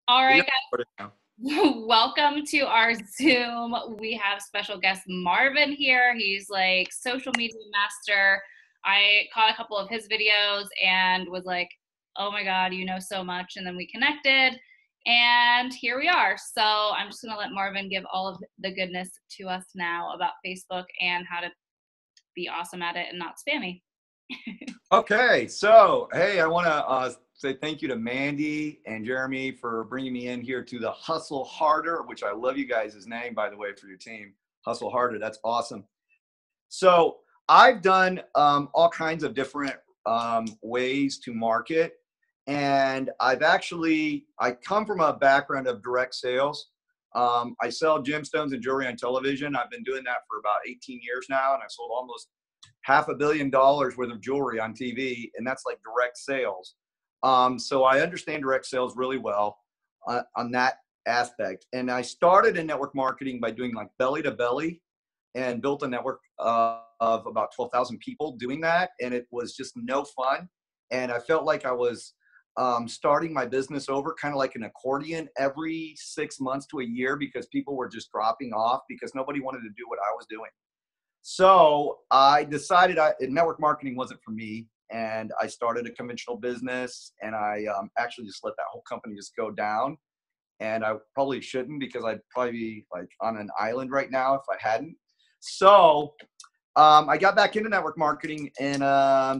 All We right, got started now. guys. Welcome to our Zoom. We have special guest Marvin here. He's like social media master. I caught a couple of his videos and was like, oh my God, you know so much. And then we connected and here we are. So I'm just going to let Marvin give all of the goodness to us now about Facebook and how to be awesome at it and not spammy. Okay, so hey, I want to say thank you to Mandy and Jeremy for bringing me in here to the Hustle Harder, which I love you guys' name, by the way, for your team. Hustle Harder, that's awesome. So I've done all kinds of different ways to market, and I come from a background of direct sales. I sell gemstones and jewelry on television. I've been doing that for about 18 years now, and I sold almost $500 million worth of jewelry on TV, and that's like direct sales. So I understand direct sales really well on that aspect. And I started in network marketing by doing like belly to belly and built a network of about 12,000 people doing that. And it was just no fun. And I felt like I was starting my business over kind of like an accordion every 6 months to a year because people were just dropping off because nobody wanted to do what I was doing. So I decided network marketing wasn't for me, and I started a conventional business, and I actually just let that whole company just go down. And I probably shouldn't because I'd probably be like on an island right now if I hadn't. So I got back into network marketing in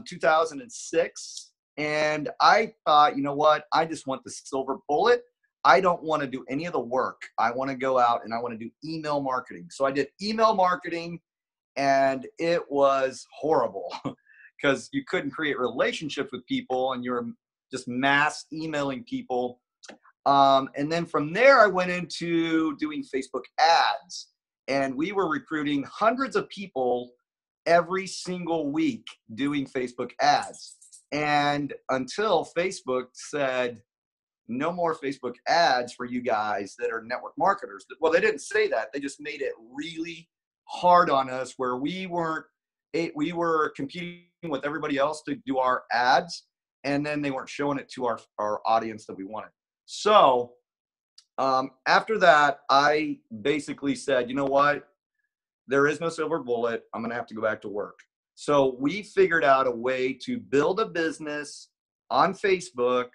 2006, and I thought, you know what? I just want the silver bullet. I don't want to do any of the work. I want to go out and I want to do email marketing. So I did email marketing, and it was horrible because you couldn't create relationships with people and you're just mass emailing people. And then from there, I went into doing Facebook ads, and we were recruiting hundreds of people every single week doing Facebook ads. And until Facebook said, no more Facebook ads for you guys that are network marketers. Well, they didn't say that. They just made it really hard on us where we were competing with everybody else to do our ads, and then they weren't showing it to our audience that we wanted. So after that, I basically said, you know what? There is no silver bullet. I'm going to have to go back to work. So we figured out a way to build a business on Facebook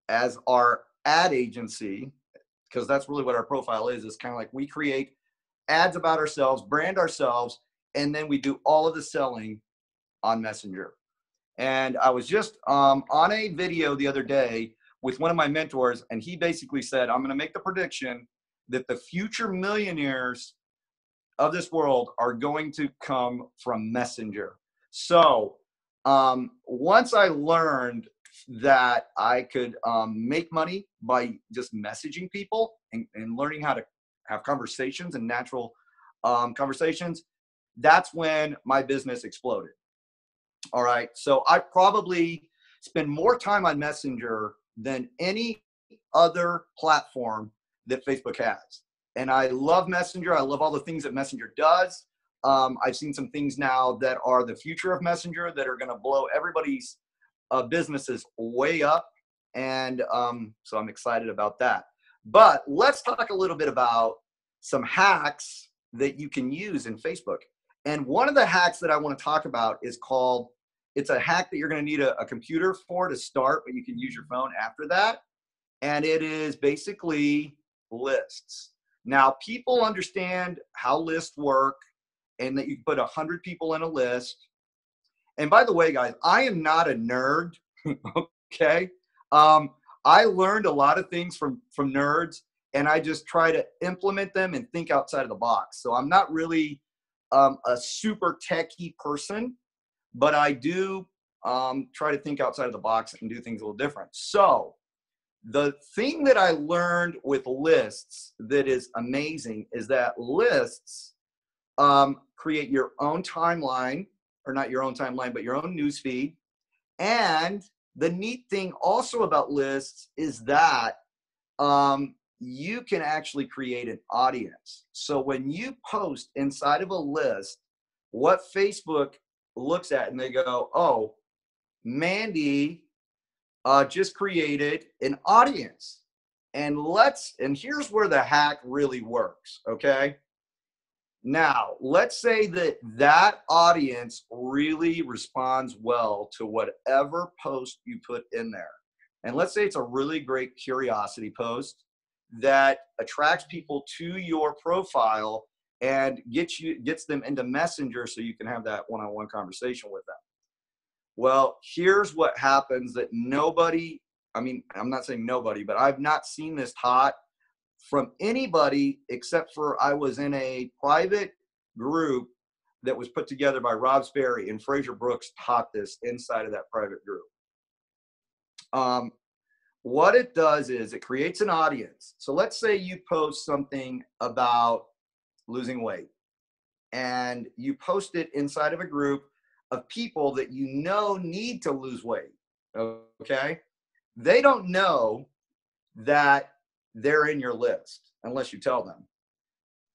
as our ad agency, because that's really what our profile is. It's kind of like we create ads about ourselves, brand ourselves, and then we do all of the selling on Messenger. And I was just on a video the other day with one of my mentors, and he basically said, I'm going to make the prediction that the future millionaires of this world are going to come from Messenger. So once I learned that I could make money by just messaging people and learning how to have conversations and natural conversations, that's when my business exploded. All right. So I probably spend more time on Messenger than any other platform that Facebook has. And I love Messenger. I love all the things that Messenger does. I've seen some things now that are the future of Messenger that are going to blow everybody's businesses way up. And so I'm excited about that. But let's talk a little bit about some hacks that you can use in Facebook. And one of the hacks that I want to talk about is called, it's a hack that you're going to need a computer for to start, but you can use your phone after that. And it is basically lists. Now, people understand how lists work and that you can put 100 people in a list. And by the way, guys, I am not a nerd, okay? I learned a lot of things from nerds, and I just try to implement them and think outside of the box. So I'm not really a super techie person, but I do try to think outside of the box and do things a little different. So the thing that I learned with lists that is amazing is that lists create your own timeline, or not your own timeline, but your own news feed. And the neat thing also about lists is that you can actually create an audience. So when you post inside of a list, what Facebook looks at and they go, oh, Mandy just created an audience. And here's where the hack really works, okay? Now, let's say that audience really responds well to whatever post you put in there. And let's say it's a really great curiosity post that attracts people to your profile and gets them into Messenger so you can have that one-on-one conversation with them. Well, here's what happens that nobody, I mean, I'm not saying nobody, but I've not seen this taught from anybody except for I was in a private group that was put together by Rob Sperry, and Fraser Brooks taught this inside of that private group. What it does is it creates an audience. So let's say you post something about losing weight, and you post it inside of a group of people that you know need to lose weight, okay? They don't know that they're in your list unless you tell them.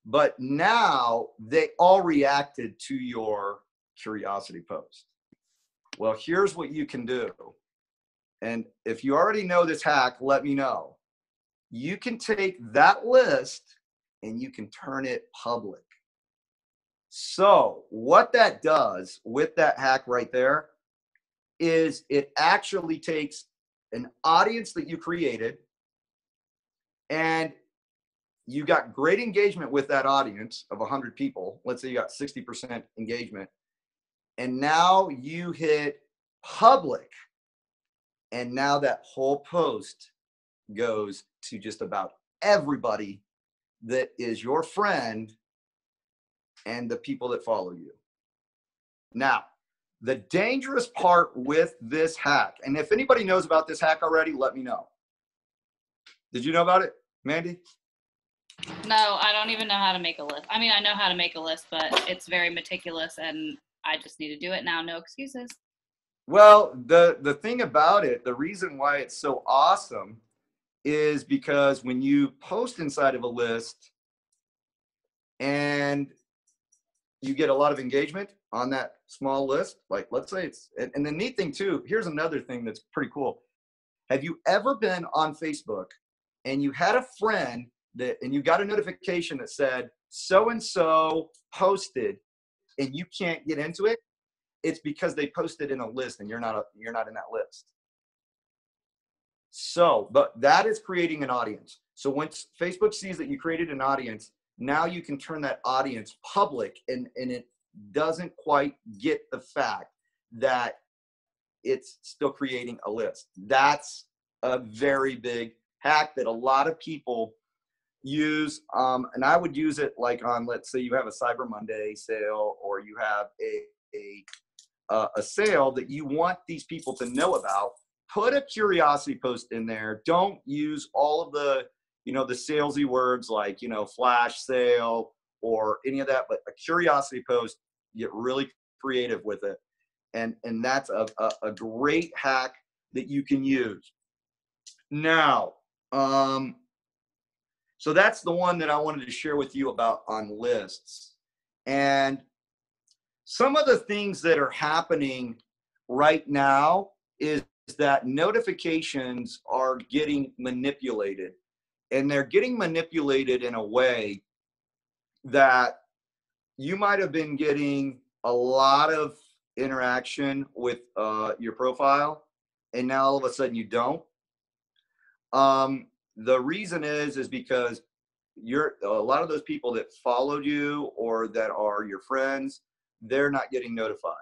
But now they all reacted to your curiosity post. Well, here's what you can do. And if you already know this hack, let me know. You can take that list and you can turn it public. So what that does with that hack right there is it actually takes an audience that you created, and you got great engagement with that audience of 100 people. Let's say you got 60% engagement. And now you hit public. And now that whole post goes to just about everybody that is your friend and the people that follow you. Now, the dangerous part with this hack, and if anybody knows about this hack already, let me know. Did you know about it, Mandy? No, I don't even know how to make a list. I mean, I know how to make a list, but it's very meticulous and I just need to do it now. No excuses. Well, the thing about it, the reason why it's so awesome is because when you post inside of a list and you get a lot of engagement on that small list, like let's say it's, and the neat thing too, here's another thing that's pretty cool. Have you ever been on Facebook and you had a friend and you got a notification that said so-and-so posted and you can't get into it? It's because they posted in a list and you're not in that list. So, but that is creating an audience. So once Facebook sees that you created an audience, now you can turn that audience public, and it doesn't quite get the fact that it's still creating a list. That's a very big hack that a lot of people use. And I would use it like on, let's say you have a Cyber Monday sale, or you have a sale that you want these people to know about. Put a curiosity post in there. Don't use all of the, the salesy words like, flash sale or any of that, but a curiosity post, get really creative with it. And that's a great hack that you can use. Now, so that's the one that I wanted to share with you about on lists. And some of the things that are happening right now is that notifications are getting manipulated, and they're getting manipulated in a way that you might have been getting a lot of interaction with your profile, and now all of a sudden you don't. The reason is because a lot of those people that followed you or that are your friends, they're not getting notified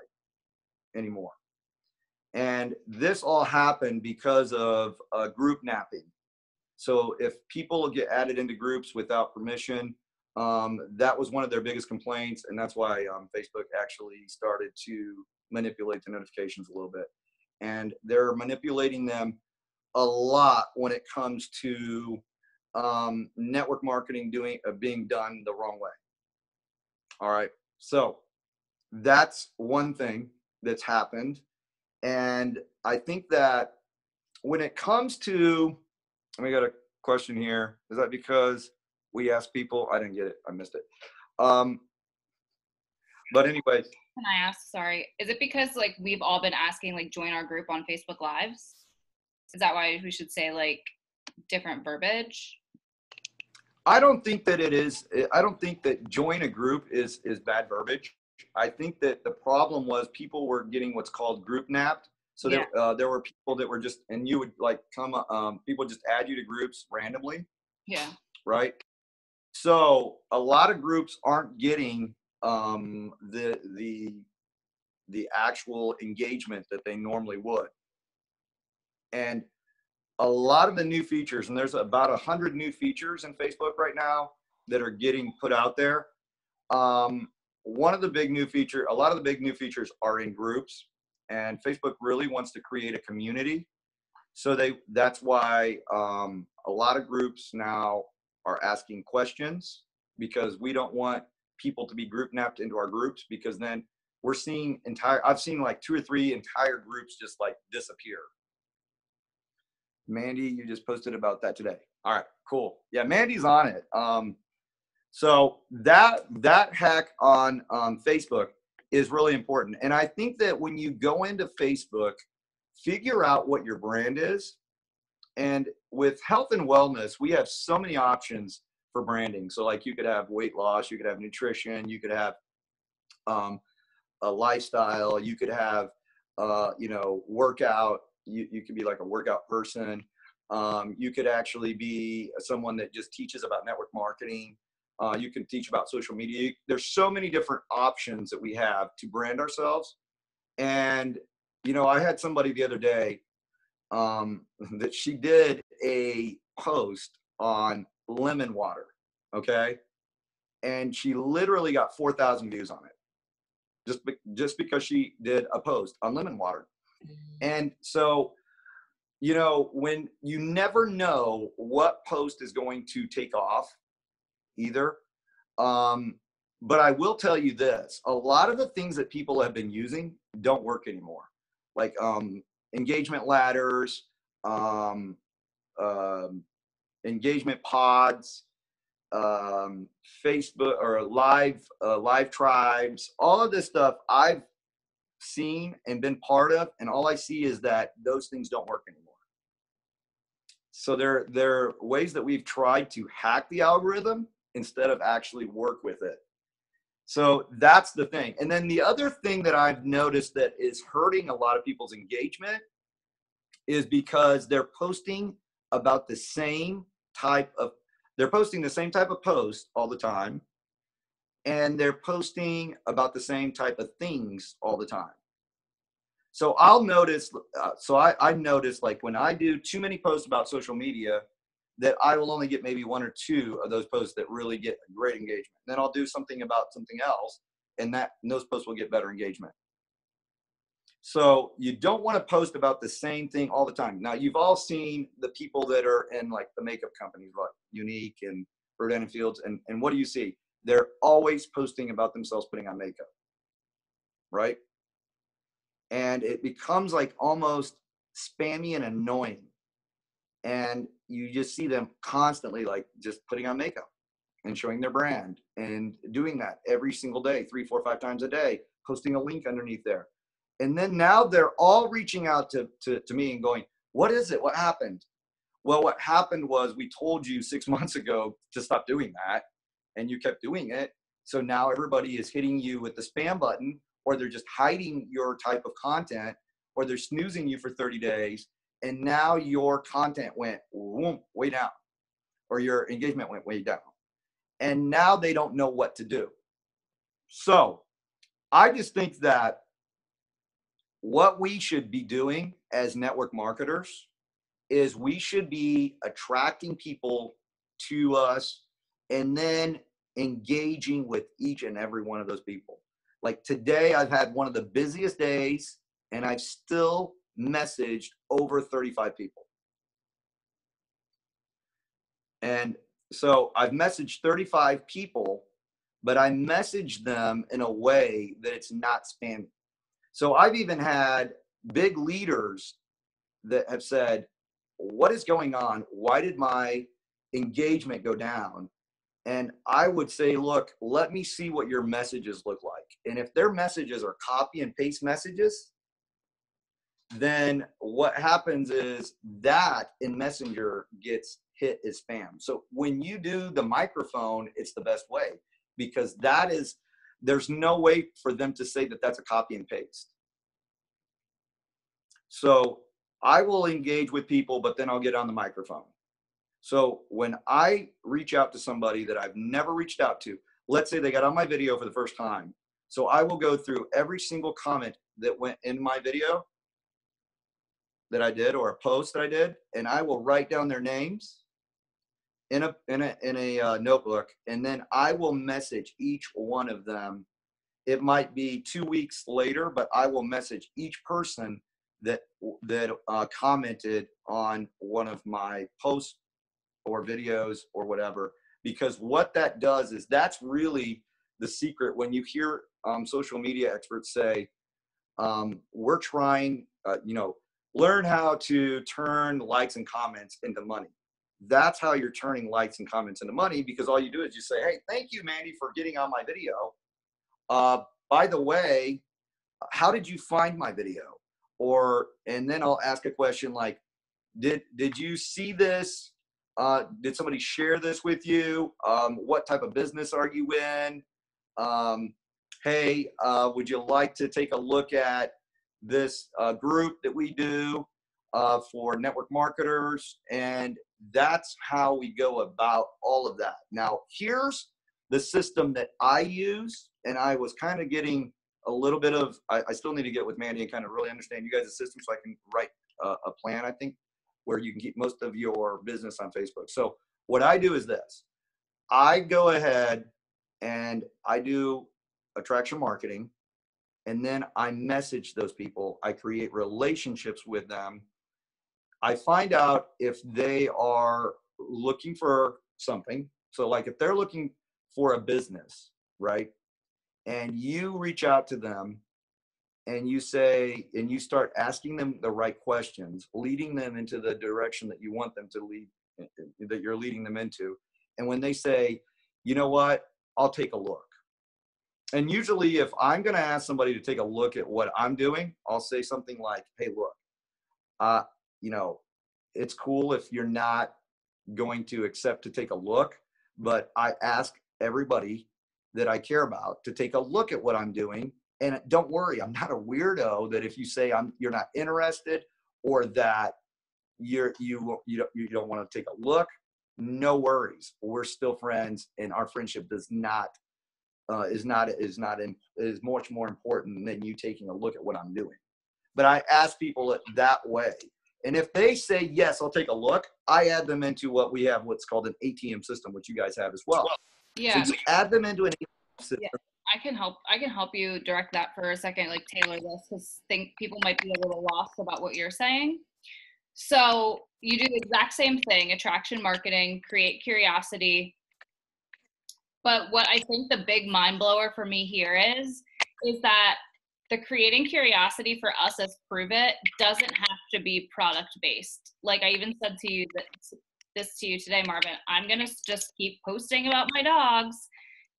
anymore. And this all happened because of group napping. So if people get added into groups without permission, that was one of their biggest complaints. And that's why Facebook actually started to manipulate the notifications a little bit. And they're manipulating them a lot when it comes to network marketing being done the wrong way. All right. So that's one thing that's happened. And I think that when it comes to, we got a question here. Is that because we asked people? I didn't get it. I missed it. But anyways. Can I ask, sorry, is it because like we've all been asking like join our group on Facebook Lives? Is that why we should say like different verbiage? I don't think that it is. I don't think that join a group is bad verbiage. I think that the problem was people were getting what's called group napped. So Yeah. there were people that were just, and you would like come, people just add you to groups randomly, Yeah. right? So a lot of groups aren't getting the actual engagement that they normally would, and a lot of the new features, and there's about 100 new features in Facebook right now that are getting put out there. One of the big new feature, a lot of the big new features are in groups, and Facebook really wants to create a community. So that's why a lot of groups now are asking questions, because we don't want people to be group napped into our groups, because then we're seeing I've seen like 2 or 3 entire groups just like disappear. Mandy, you just posted about that today. All right, cool. Yeah, Mandy's on it. So that hack on Facebook is really important. And I think that when you go into Facebook, figure out what your brand is. And with health and wellness, we have so many options for branding. So like you could have weight loss, you could have nutrition, you could have a lifestyle, you could have workout. You could be like a workout person. You could actually be someone that just teaches about network marketing. You can teach about social media. There's so many different options that we have to brand ourselves. And, I had somebody the other day that she did a post on lemon water. Okay. And she literally got 4,000 views on it just because she did a post on lemon water. And so, when you never know what post is going to take off either. But I will tell you this, a lot of the things that people have been using don't work anymore. Like engagement ladders, um, engagement pods, Facebook or live tribes, all of this stuff I've seen and been part of, and all I see is that those things don't work anymore. So there are ways that we've tried to hack the algorithm instead of actually work with it. So that's the thing. And then the other thing that I've noticed that is hurting a lot of people's engagement is because they're posting about the same type of post all the time, and they're posting about the same type of things all the time. So I'll notice, I notice like when I do too many posts about social media, that I will only get maybe 1 or 2 of those posts that really get great engagement. Then I'll do something about something else, and those posts will get better engagement. So you don't want to post about the same thing all the time. Now, you've all seen the people that are in like the makeup companies like Unique and Rodan and Fields, and what do you see? They're always posting about themselves putting on makeup, right? And it becomes like almost spammy and annoying. And you just see them constantly like just putting on makeup and showing their brand and doing that every single day, 3, 4, 5 times a day, posting a link underneath there. And then now they're all reaching out to me and going, what is it? What happened? Well, what happened was we told you 6 months ago to stop doing that, and you kept doing it. So now everybody is hitting you with the spam button, or they're just hiding your type of content, or they're snoozing you for 30 days. And now your content went way down, or your engagement went way down. And now they don't know what to do. So I just think that what we should be doing as network marketers is we should be attracting people to us and then engaging with each and every one of those people. Like today, I've had one of the busiest days, and I've still messaged over 35 people. And so I've messaged 35 people, but I messaged them in a way that it's not spammy. So I've even had big leaders that have said, what is going on? Why did my engagement go down? And I would say, look, let me see what your messages look like. And if their messages are copy and paste messages, then what happens is that in Messenger gets hit as spam. So when you do the microphone, it's the best way, because there's no way for them to say that that's a copy and paste. So I will engage with people, but then I'll get on the microphone. So when I reach out to somebody that I've never reached out to, let's say they got on my video for the first time. So I will go through every single comment that went in my video that I did, or a post that I did, and I will write down their names in a notebook, and then I will message each one of them. It might be 2 weeks later, but I will message each person that commented on one of my posts or videos or whatever, because what that does is that's really the secret. When you hear social media experts say, we're trying, learn how to turn likes and comments into money. That's how you're turning likes and comments into money, because all you do is you say, hey, thank you, Mandy, for getting on my video. By the way, how did you find my video? And then I'll ask a question like, did you see this? Did somebody share this with you? What type of business are you in? Hey, would you like to take a look at this group that we do for network marketers? And that's how we go about all of that. Now, here's the system that I use, and I was kind of getting a little bit of, I still need to get with Mandy and kind of really understand you guys' system so I can write a plan, I think, where you can keep most of your business on Facebook. So what I do is this. I go ahead and I do attraction marketing, and then I message those people. I create relationships with them. I find out if they are looking for something. So like if they're looking for a business, right? And you reach out to them and you say, and you start asking them the right questions, leading them into the direction that you want them to lead, that you're leading them into. And when they say, you know what, I'll take a look. And usually if I'm going to ask somebody to take a look at what I'm doing, I'll say something like, hey, look, it's cool if you're not going to accept to take a look, but I ask everybody that I care about to take a look at what I'm doing. And don't worry, I'm not a weirdo that if you say you're not interested, or that you don't want to take a look, no worries. We're still friends, and our friendship is much more important than you taking a look at what I'm doing. But I ask people it that way. And if they say, yes, I'll take a look, I add them into what we have, what's called an ATM system, which you guys have as well. Yeah. So you add them into an ATM system. Yeah. I can help you direct that for a second, like tailor this, because think people might be a little lost about what you're saying. So you do the exact same thing, attraction marketing, create curiosity. But what I think the big mind blower for me here is that the creating curiosity for us as Prove It doesn't have to be product based. Like I even said to you this to you today, Marvin, I'm going to just keep posting about my dogs,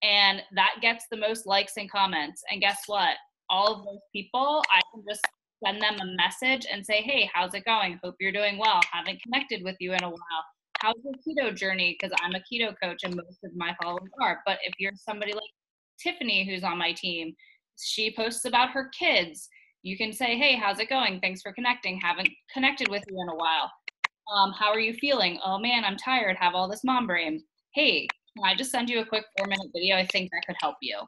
and that gets the most likes and comments. And guess what? All of those people, I can just send them a message and say, hey, how's it going? Hope you're doing well. Haven't connected with you in a while. How's your keto journey? Because I'm a keto coach and most of my followers are. But if you're somebody like Tiffany, who's on my team, she posts about her kids. You can say, hey, how's it going? Thanks for connecting. Haven't connected with you in a while. How are you feeling? Oh man, I'm tired. Have all this mom brain. Hey, can I just send you a quick 4-minute video? I think that could help you.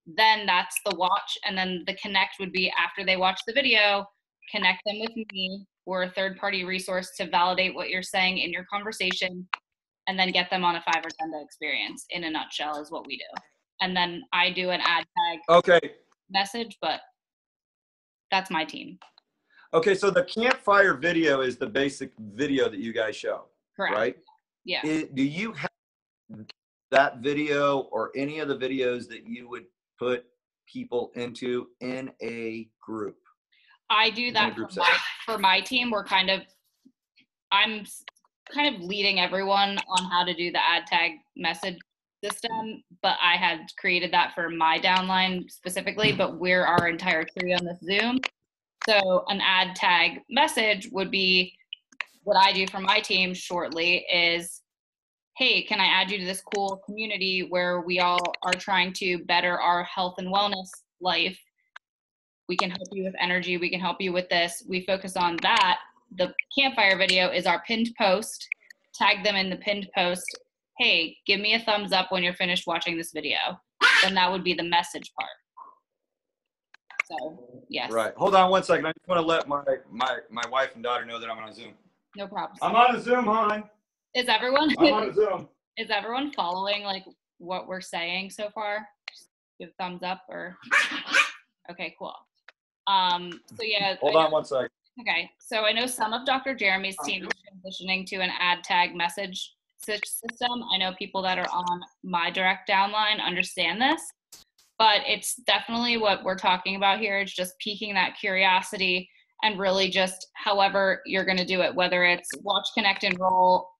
Then that's the watch. And then the connect would be after they watch the video, connect them with me. We're a third-party resource to validate what you're saying in your conversation, and then get them on a 5 or 10 day experience. In a nutshell is what we do. And then I do an ad tag message, but that's my team. Okay, so the campfire video is the basic video that you guys show. Correct. Right? Yeah. Do you have that video or any of the videos that you would put people into in a group? I do that for my team. I'm kind of leading everyone on how to do the ad tag message system, but I had created that for my downline specifically, but we're our entire tree on this Zoom. So an ad tag message would be, what I do for my team shortly is, hey, can I add you to this cool community where we all are trying to better our health and wellness life? We can help you with energy. We can help you with this. We focus on that. The campfire video is our pinned post. Tag them in the pinned post. Hey, give me a thumbs up when you're finished watching this video. Then that would be the message part. So, yes. Right. Hold on one second. I just want to let my wife and daughter know that I'm on a Zoom. No problem. I'm on a Zoom, hon. Is everyone? I'm on a Zoom. Is everyone following like what we're saying so far? Just give a thumbs up or. Okay, cool. So yeah. Hold on one second. Okay, so I know some of Dr. Jeremy's team is transitioning to an ad tag message system. I know people that are on my direct downline understand this, but it's definitely what we're talking about here. It's just piquing that curiosity and really just however you're going to do it, whether it's watch, connect, enroll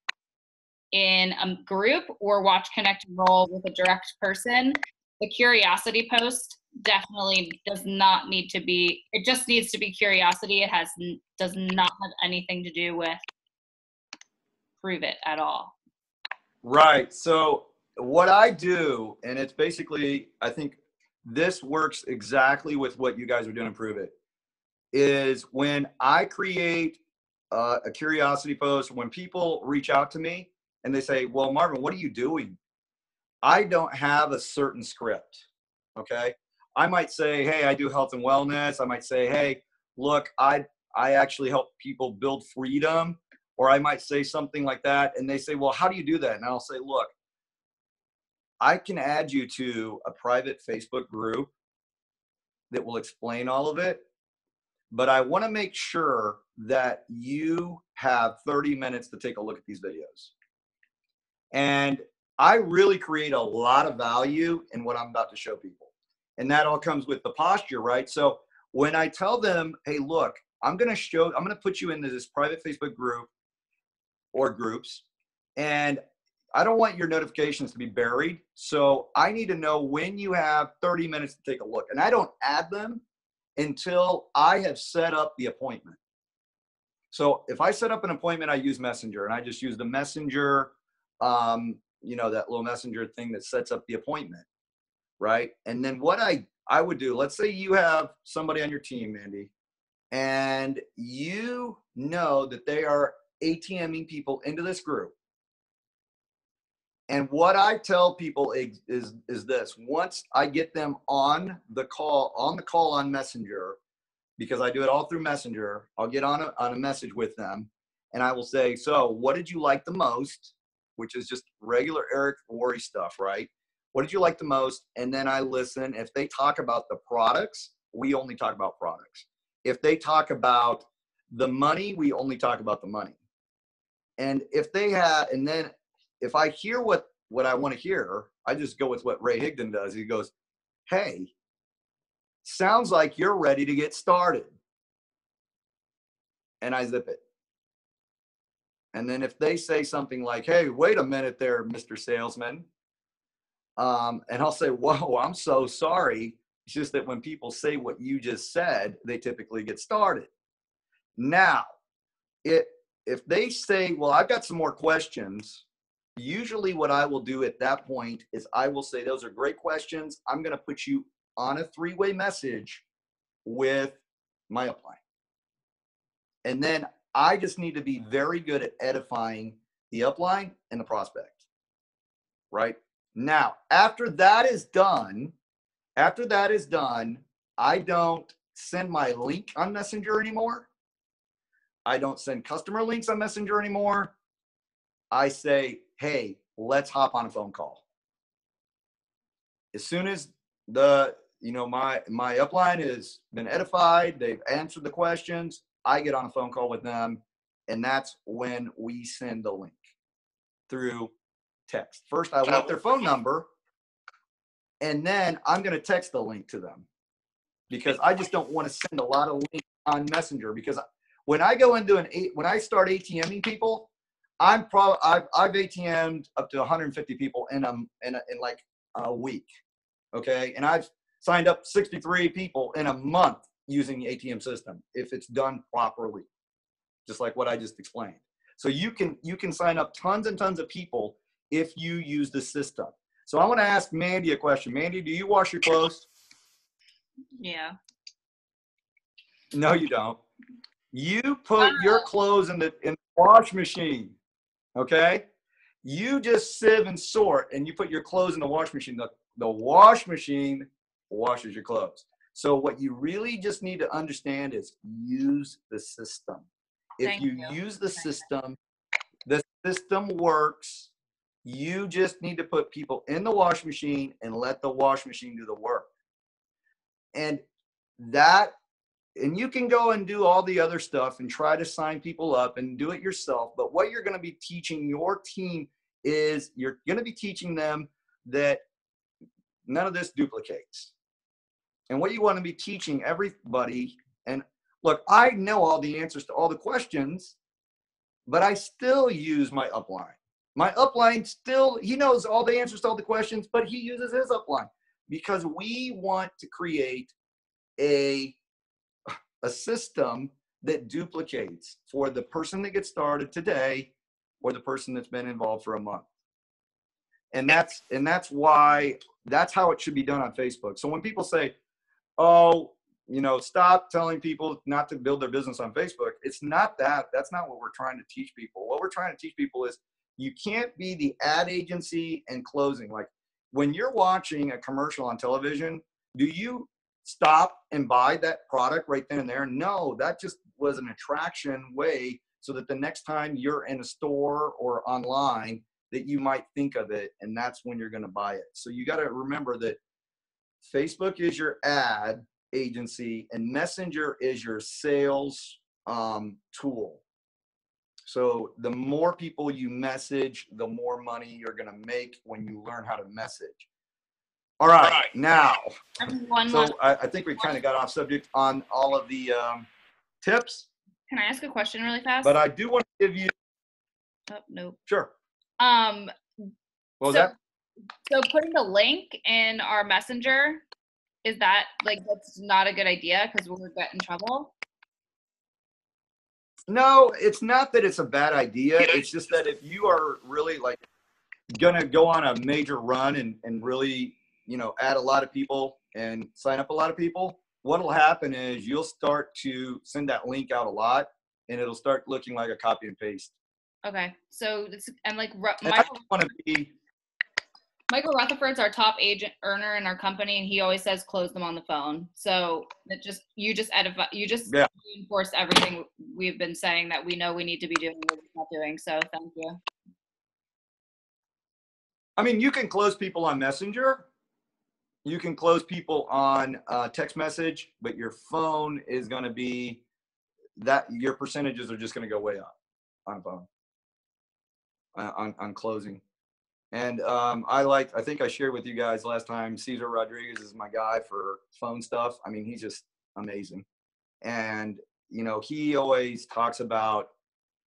in a group or watch, connect, enroll with a direct person. The curiosity post definitely does not need to be, it just needs to be curiosity. It does not have anything to do with prove it at all. Right. So what I do, and it's basically, I think this works exactly with what you guys are doing to Prove It, is when I create a curiosity post, when people reach out to me and they say, well, Marvin, what are you doing? I don't have a certain script. Okay. I might say, hey, I do health and wellness. I might say, hey, look, I actually help people build freedom. Or I might say something like that. And they say, well, how do you do that? And I'll say, look, I can add you to a private Facebook group that will explain all of it. But I want to make sure that you have 30 minutes to take a look at these videos. And I really create a lot of value in what I'm about to show people. And that all comes with the posture, right? So when I tell them, hey, look, I'm going to put you into this private Facebook group or groups, and I don't want your notifications to be buried. So I need to know when you have 30 minutes to take a look. And I don't add them until I have set up the appointment. So if I set up an appointment, I use Messenger, and I just use the Messenger, you know, that little Messenger thing that sets up the appointment, right? And then what I would do, let's say you have somebody on your team, Mandy, and you know that they are ATMing people into this group. And what I tell people is this: once I get them on the call on Messenger, because I do it all through Messenger, I'll get on a message with them, and I will say, so what did you like the most? Which is just regular Eric Worre stuff, right? What did you like the most? And then I listen. If they talk about the products, we only talk about products. If they talk about the money, we only talk about the money. And if they have, and then if I hear what I want to hear, I just go with what Ray Higdon does. He goes, hey, sounds like you're ready to get started. And I zip it. And then if they say something like, hey, wait a minute there, Mr. Salesman. And I'll say, whoa, I'm so sorry. It's just that when people say what you just said, they typically get started. Now, if they say, well, I've got some more questions, usually what I will do at that point is I will say, those are great questions. I'm going to put you on a three-way message with my upline. And then I just need to be very good at edifying the upline and the prospect, right? Now, after that is done, I don't send my link on Messenger anymore. I don't send customer links on Messenger anymore. I say, hey, let's hop on a phone call. As soon as my upline has been edified, they've answered the questions, I get on a phone call with them, and that's when we send the link through text. First, I want their phone number, and then I'm going to text the link to them, because I just don't want to send a lot of links on Messenger, because when I go into when I start ATMing people, I've ATM'd up to 150 people in like a week, okay? And I've signed up 63 people in a month, using the ATM system if it's done properly, just like what I just explained. So you can sign up tons and tons of people if you use the system. So I want to ask Mandy a question. Mandy, do you wash your clothes? Yeah. No, you don't. You put your clothes in the wash machine, okay? You just sieve and sort, and you put your clothes in the wash machine. The wash machine washes your clothes. So what you really just need to understand is use the system. If you use the system works. You just need to put people in the wash machine and let the wash machine do the work. And you can go and do all the other stuff and try to sign people up and do it yourself. But what you're going to be teaching your team is you're going to be teaching them that none of this duplicates. And what you want to be teaching everybody, and look, I know all the answers to all the questions, but I still use my upline. My upline still, he knows all the answers to all the questions, but he uses his upline because we want to create a system that duplicates for the person that gets started today or the person that's been involved for a month. And that's why, that's how it should be done on Facebook. So when people say, oh, stop telling people not to build their business on Facebook, it's not that. That's not what we're trying to teach people. What we're trying to teach people is you can't be the ad agency and closing. Like when you're watching a commercial on television, do you stop and buy that product right then and there? No, that just was an attraction way so that the next time you're in a store or online that you might think of it, and that's when you're going to buy it. So you got to remember that Facebook is your ad agency and Messenger is your sales tool. So the more people you message, the more money you're going to make when you learn how to message. All right, now, so I think we kind of got off subject on all of the tips. Can I ask a question really fast? But I do want to give you. Oh, no. Sure. What was that? So putting the link in our messenger, is that that's not a good idea because we'll get in trouble? No, it's not that it's a bad idea. It's just that if you are really gonna go on a major run and really, add a lot of people and sign up a lot of people, what'll happen is you'll start to send that link out a lot and it'll start looking like a copy and paste. Okay. So and I want to be. Michael Rutherford's our top agent earner in our company, and he always says close them on the phone. So that you just reinforced everything we've been saying that we know we need to be doing, we're not doing. So thank you. I mean, you can close people on Messenger. You can close people on text message, but your phone is going to be your percentages are just going to go way up on phone on closing. And I think I shared with you guys last time, Cesar Rodriguez is my guy for phone stuff. I mean, he's just amazing. And, he always talks about,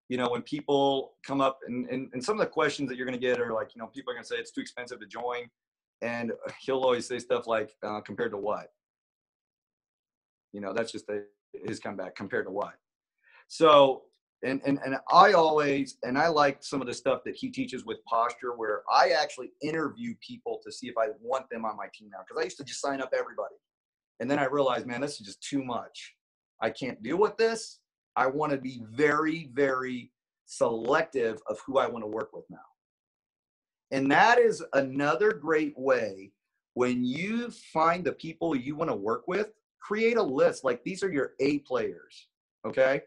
when people come up and some of the questions that you're going to get are like, people are going to say it's too expensive to join. And he'll always say stuff like, compared to what? That's just his comeback, compared to what? So, and I like some of the stuff that he teaches with posture, where I actually interview people to see if I want them on my team now. Because I used to just sign up everybody. And then I realized, man, this is just too much. I can't deal with this. I want to be very, very selective of who I want to work with now. And that is another great way. When you find the people you want to work with, create a list. Like, these are your A players, okay?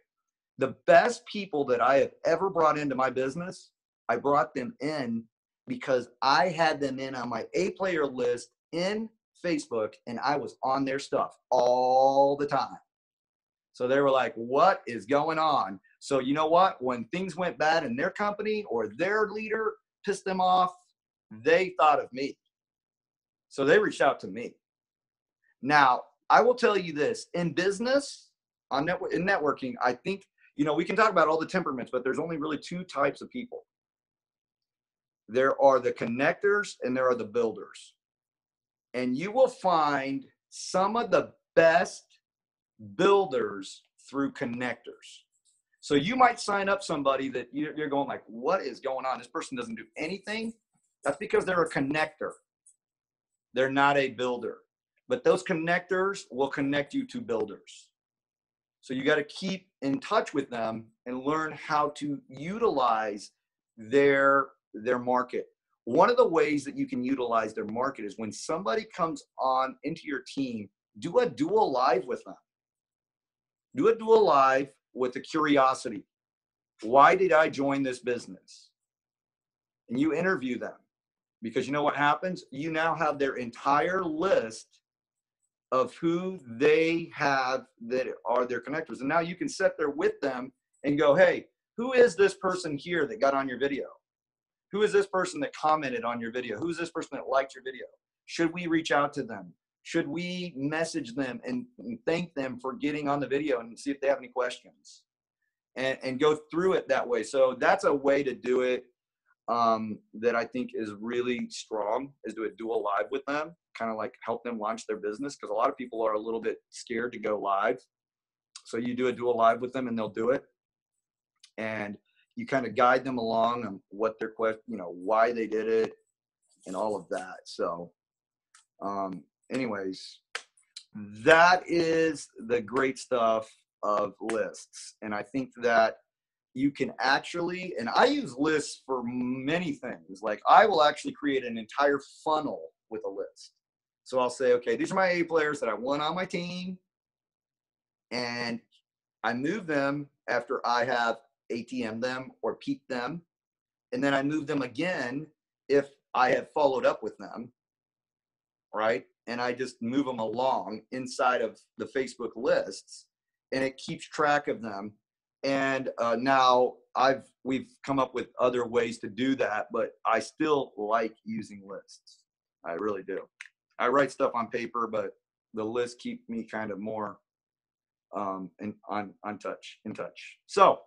The best people that I have ever brought into my business, I brought them in because I had them in on my A player list in Facebook, and I was on their stuff all the time. So they were like, what is going on? So you know what? When things went bad in their company or their leader pissed them off, they thought of me. So they reached out to me. Now, I will tell you this. In business, in networking, I think, we can talk about all the temperaments, but there's only really two types of people. There are the connectors and there are the builders. And you will find some of the best builders through connectors. So you might sign up somebody that you're going like, what is going on? This person doesn't do anything. That's because they're a connector. They're not a builder. But those connectors will connect you to builders. So you got to keep in touch with them and learn how to utilize their market. One of the ways that you can utilize their market is when somebody comes on into your team, do a dual live with them. Do a dual live with a curiosity. Why did I join this business? And you interview them, because you know what happens? You now have their entire list of who they have that are their connectors. And now you can sit there with them and go, hey, who is this person here that got on your video? Who is this person that commented on your video? Who's this person that liked your video? Should we reach out to them? Should we message them and thank them for getting on the video and see if they have any questions? And go through it that way. So that's a way to do it that I think is really strong, is do a dual live with them, kind of like help them launch their business, because a lot of people are a little bit scared to go live. So you do a dual live with them and they'll do it. And you kind of guide them along on what their question, why they did it and all of that. So anyways, that is the great stuff of lists. And I think that you can actually, and I use lists for many things. Like I will actually create an entire funnel with a list. So I'll say, okay, these are my A players that I want on my team. And I move them after I have ATM them or peaked them. And then I move them again if I have followed up with them, right? And I just move them along inside of the Facebook lists, and it keeps track of them. And now we've come up with other ways to do that, but I still like using lists. I really do. I write stuff on paper, but the lists keep me kind of more in touch. So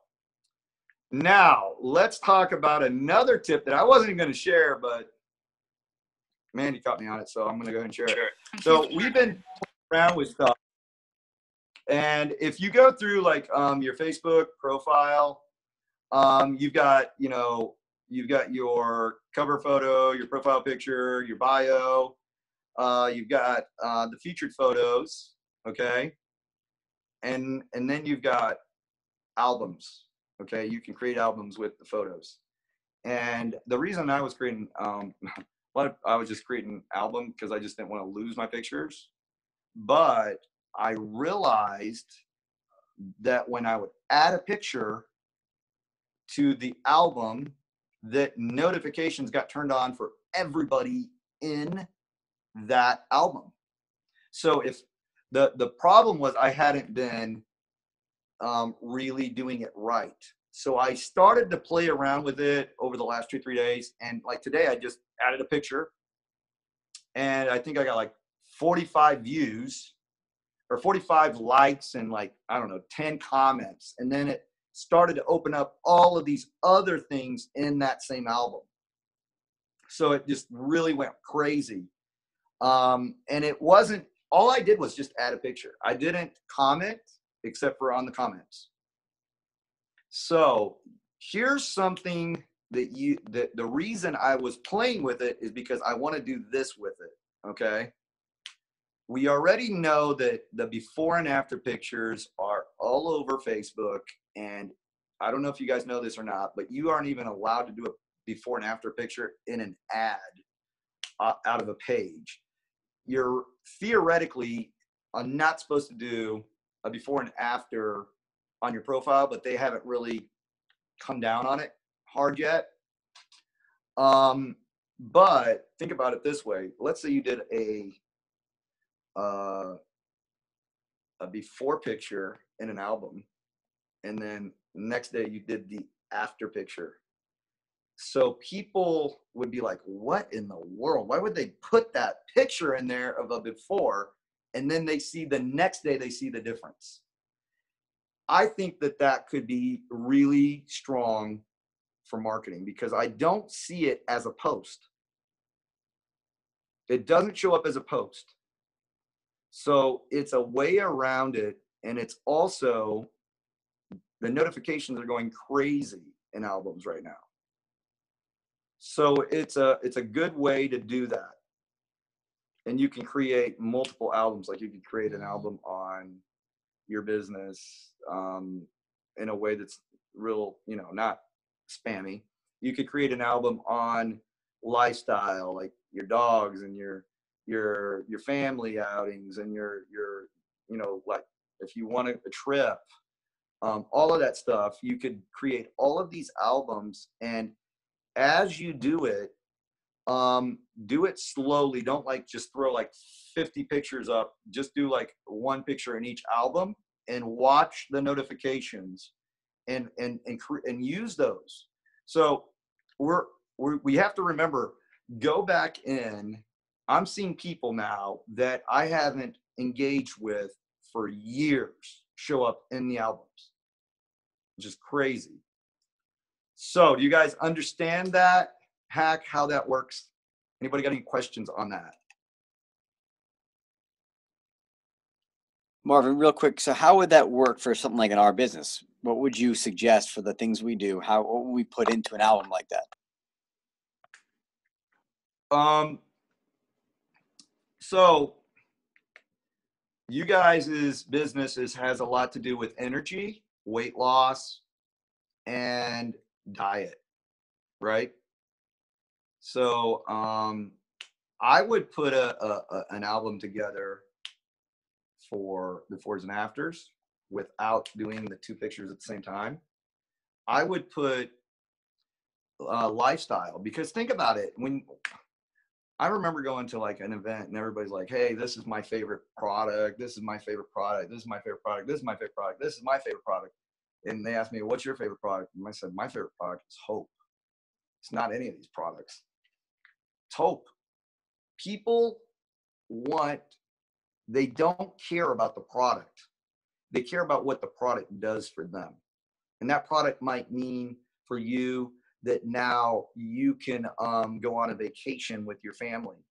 now let's talk about another tip that I wasn't even going to share, but Mandy caught me on it, so I'm going to go ahead and share it. So we've been playing around with stuff. And if you go through like your Facebook profile, you've got your cover photo, your profile picture, your bio, you've got the featured photos, okay? And then you've got albums, okay? You can create albums with the photos. And the reason I was creating, I was just creating album because I just didn't want to lose my pictures. But I realized that when I would add a picture to the album, that notifications got turned on for everybody in that album. So if the problem was I hadn't been really doing it right. So I started to play around with it over the last 2-3 days. And like today, I just added a picture and I think I got like 45 views or 45 likes and like, I don't know, 10 comments. And then it started to open up all of these other things in that same album. So it just really went crazy. And it wasn't, all I did was just add a picture. I didn't comment except for on the comments. So here's something that the reason I was playing with it is because I want to do this with it. Okay. We already know that the before and after pictures are all over Facebook. And I don't know if you guys know this or not, but you aren't even allowed to do a before and after picture in an ad out of a page. You're theoretically not supposed to do a before and after on your profile, but they haven't really come down on it hard yet. But think about it this way. Let's say you did a before picture in an album, and then the next day you did the after picture. So people would be like, what in the world? Why would they put that picture in there of a before? And then they see the next day, they see the difference. I think that could be really strong for marketing because I don't see it as a post. It doesn't show up as a post. So it's a way around it And it's also, the notifications are going crazy in albums right now. So it's a good way to do that. And you can create multiple albums. Like you could create an album on your business in a way that's real, not spammy. You could create an album on lifestyle, like your dogs and your family outings and your like if you want a trip, all of that stuff. You could create all of these albums, and as you do it slowly. Don't like just throw like 50 pictures up. Just do like one picture in each album and watch the notifications and use those. So we have to remember, go back in. I'm seeing people now that I haven't engaged with for years show up in the albums, which is crazy. So do you guys understand that hack, how that works? Anybody got any questions on that? Marvin, real quick. So how would that work for something like in our business? What would you suggest for the things we do? What would we put into an album like that? So you guys' business has a lot to do with energy, weight loss, and diet, right? So I would put an album together for befores and afters without doing the two pictures at the same time. I would put lifestyle, because think about it. When I remember going to like an event and everybody's like, hey, this is my favorite product. This is my favorite product. This is my favorite product. This is my favorite product. This is my favorite product. And they asked me, what's your favorite product? And I said, my favorite product is hope. It's not any of these products. It's hope. People they don't care about the product. They care about what the product does for them. And that product might mean for you that now you can go on a vacation with your family.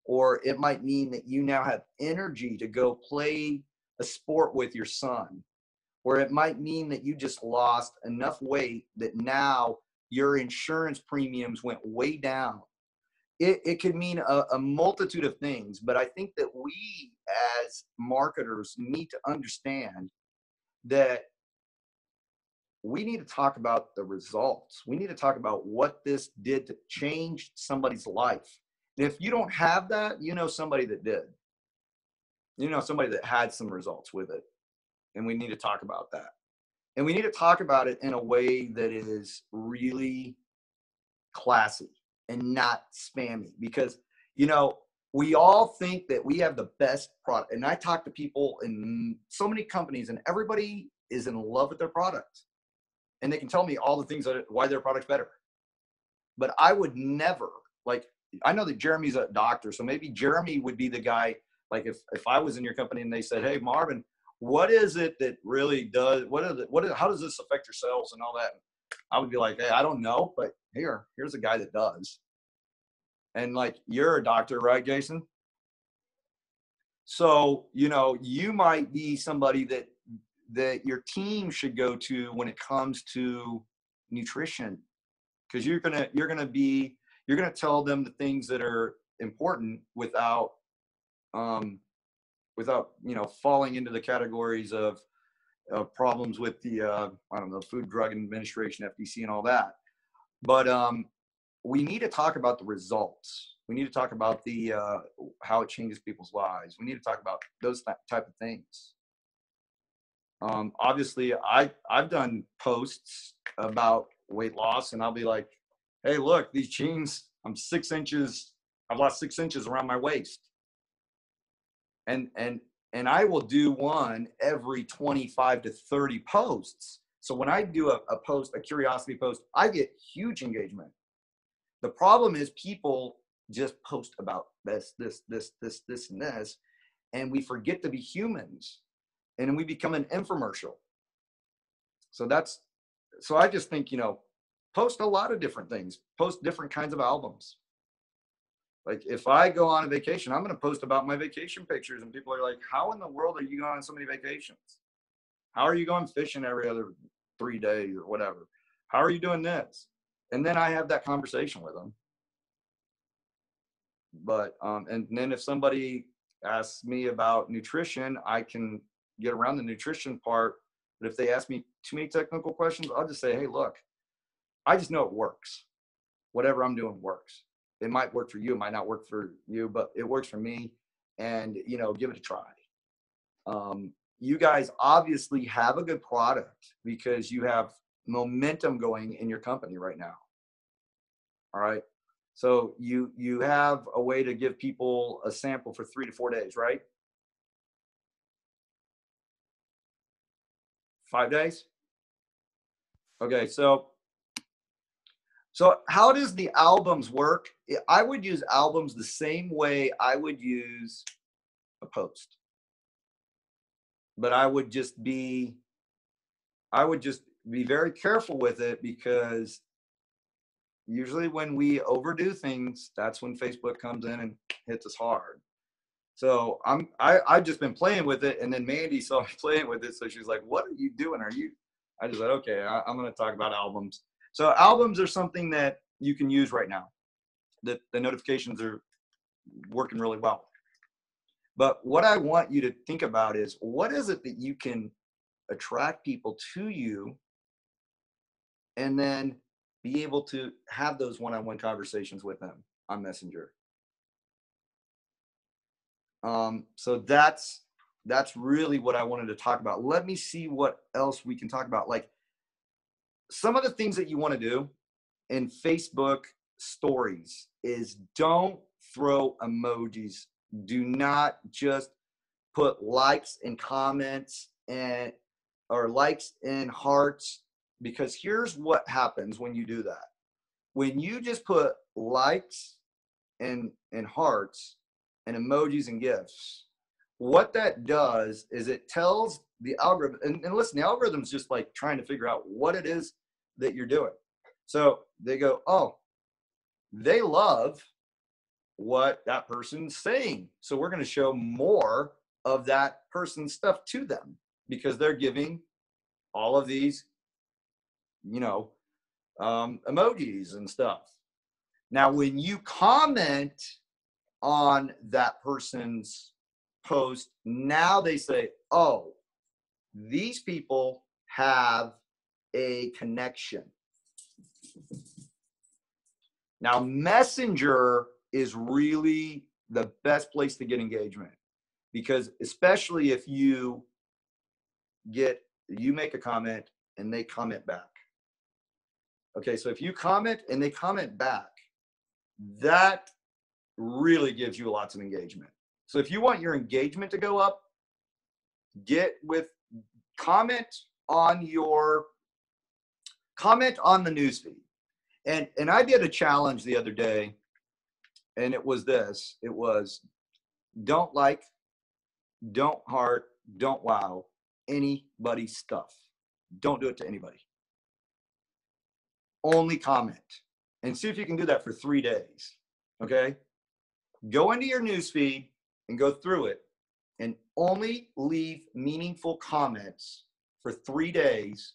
Or it might mean that you now have energy to go play a sport with your son. Or it might mean that you just lost enough weight that now your insurance premiums went way down. It could mean a multitude of things, but I think that we as marketers need to understand that we need to talk about the results. We need to talk about what this did to change somebody's life. And if you don't have that, you know somebody that did. You know somebody that had some results with it. And we need to talk about that. And we need to talk about it in a way that is really classy and not spammy, because we all think that we have the best product. And I talk to people in so many companies, and everybody is in love with their product, and they can tell me all the things why their product's better. But I would never, like, I know that Jeremy's a doctor, so maybe Jeremy would be the guy. Like if I was in your company and they said, hey Marvin, what is it that really does, how does this affect your sales and all that? I would be like, hey, I don't know, but here's a guy that does. And like, you're a doctor, right, Jason? So, you might be somebody that your team should go to when it comes to nutrition, because you're going to tell them the things that are important without falling into the categories of problems with the Food Drug Administration, FDC, and all that. But we need to talk about the results. We need to talk about the how it changes people's lives. We need to talk about those type of things. Obviously, I've done posts about weight loss, and I'll be like, hey, look, these jeans, I've lost 6 inches around my waist. And I will do one every 25 to 30 posts. So when I do a post, a curiosity post, I get huge engagement. The problem is people just post about this, and this, and we forget to be humans, and we become an infomercial. So I just think, post a lot of different things, post different kinds of albums. Like if I go on a vacation, I'm going to post about my vacation pictures, and people are like, how in the world are you going on so many vacations? How are you going fishing every other 3 days or whatever? How are you doing this? And then I have that conversation with them. But and then if somebody asks me about nutrition, I can get around the nutrition part. But if they ask me too many technical questions, I'll just say, hey, look, I just know it works. Whatever I'm doing works. It might work for you, it might not work for you, but it works for me. And you know, give it a try. You guys obviously have a good product because you have momentum going in your company right now. All right. So you have a way to give people a sample for 3 to 4 days, right? 5 days? Okay, so how does the albums work? I would use albums the same way I would use a post. But I would just be very careful with it, because usually when we overdo things, that's when Facebook comes in and hits us hard. So I've just been playing with it, and then Mandy saw me playing with it, so she's like, "What are you doing? I just said, okay, I'm going to talk about albums. So albums are something that you can use right now. The notifications are working really well. But what I want you to think about is, what is it that you can attract people to you, and then be able to have those one-on-one conversations with them on Messenger. So that's really what I wanted to talk about. Let me see what else we can talk about. Like some of the things that you want to do in Facebook stories is don't throw emojis. Do not just put likes and comments and or likes and hearts, because here's what happens when you do that. When you just put likes and hearts and emojis and gifs, what that does is it tells the algorithm, and listen, the algorithm's just like trying to figure out what it is that you're doing. So they go, oh, they love what that person's saying, so we're going to show more of that person's stuff to them, because they're giving all of these, emojis and stuff. Now, when you comment on that person's post, now they say, oh, these people have a connection. Now, Messenger is really the best place to get engagement, because especially if you make a comment and they comment back. Okay, so if you comment and they comment back, that really gives you lots of engagement. So if you want your engagement to go up, comment on the newsfeed. And I did a challenge the other day, and it was this. It was, don't like, don't heart, don't wow anybody's stuff. Don't do it to anybody. Only comment, and see if you can do that for 3 days. Okay? Go into your newsfeed and go through it, and only leave meaningful comments for 3 days.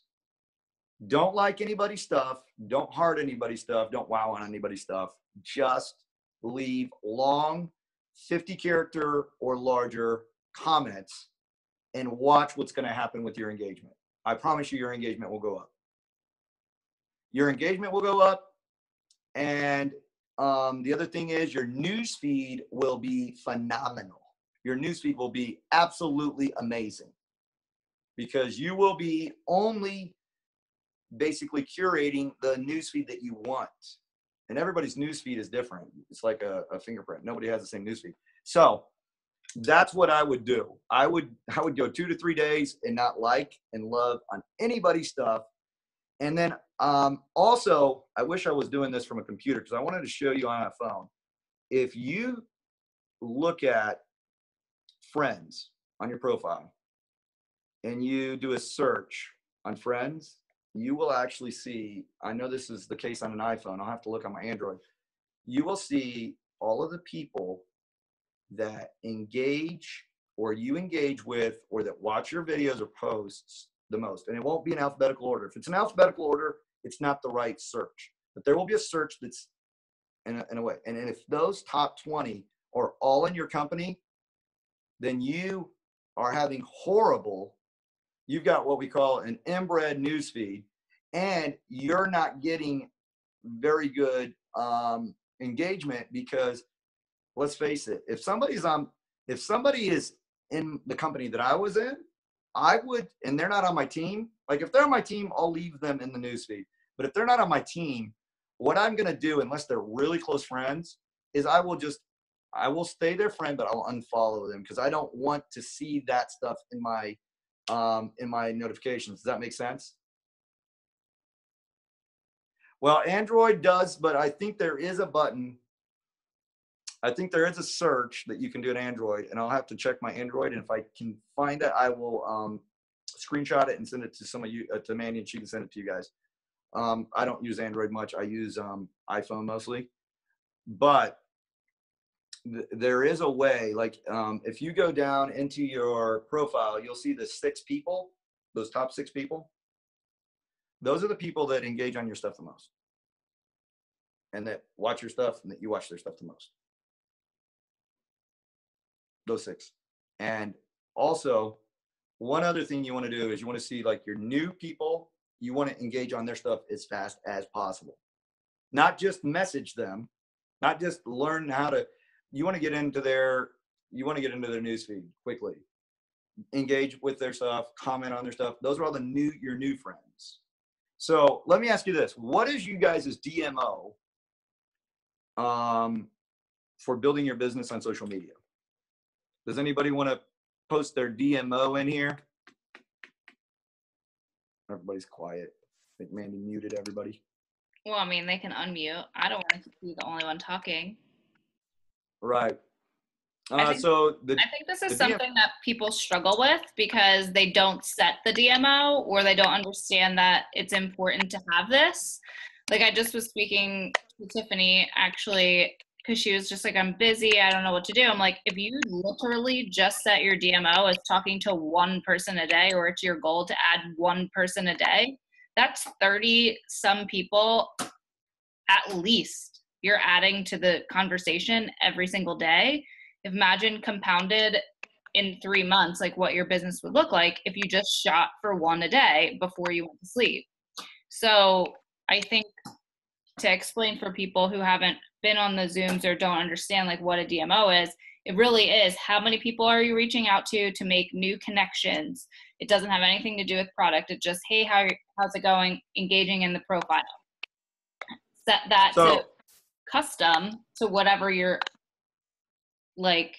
Don't like anybody's stuff. Don't heart anybody's stuff. Don't wow on anybody's stuff. Just leave long 50-character or larger comments and watch what's going to happen with your engagement. I promise you, your engagement will go up. Your engagement will go up. And the other thing is, your newsfeed will be phenomenal. Your newsfeed will be absolutely amazing, because you will be only basically curating the newsfeed that you want. And everybody's newsfeed is different. It's like a fingerprint. Nobody has the same newsfeed. So that's what I would do. I would go 2 to 3 days and not like and love on anybody's stuff. And then also, I wish I was doing this from a computer, because I wanted to show you on a phone. If you look at friends on your profile and you do a search on friends, you will actually see, I know this is the case on an iPhone, I'll have to look on my Android. You will see all of the people that engage or you engage with or that watch your videos or posts the most. And it won't be in alphabetical order. If it's in alphabetical order, it's not the right search. But there will be a search that's in a way. And if those top 20 are all in your company, then you are having horrible, you've got what we call an inbred newsfeed, and you're not getting very good engagement because let's face it, if somebody is in the company that I was in, I would, and they're not on my team, like if they're on my team, I'll leave them in the newsfeed. But if they're not on my team, what I'm going to do, unless they're really close friends, is I will stay their friend, but I'll unfollow them because I don't want to see that stuff in my notifications. Does that make sense? Well, Android does, but I think there is a button. I think there is a search that you can do in Android, and I'll have to check my Android. And if I can find it, I will screenshot it and send it to some of you, to Mandy, and she can send it to you guys. I don't use Android much. I use iPhone mostly. But there is a way, like if you go down into your profile, you'll see the 6 people, those top 6 people. Those are the people that engage on your stuff the most and that watch your stuff and that you watch their stuff the most. Those 6. And also, one other thing you want to do is you want to see like your new people, you want to engage on their stuff as fast as possible. Not just message them, not just learn how to, you want to get into their newsfeed quickly. Engage with their stuff, comment on their stuff. Those are all your new friends. So let me ask you this. What is you guys' DMO for building your business on social media? Does anybody want to post their DMO in here? Everybody's quiet. I think Mandy muted everybody. Well, I mean, they can unmute. I don't want to be the only one talking. Right. I think this is something that people struggle with because they don't set the DMO or they don't understand that it's important to have this. Like I just was speaking to Tiffany actually because she was just like, I'm busy, I don't know what to do. I'm like, if you literally just set your DMO as talking to one person a day, or it's your goal to add one person a day, that's 30 some people at least you're adding to the conversation every single day. Imagine compounded in 3 months, like what your business would look like if you just shot for one a day before you went to sleep. So I think to explain for people who haven't been on the Zooms or don't understand like what a DMO is, it really is how many people are you reaching out to make new connections. It doesn't have anything to do with product. It's just, hey, how's it going? Engaging in the profile. Set that to custom to whatever your like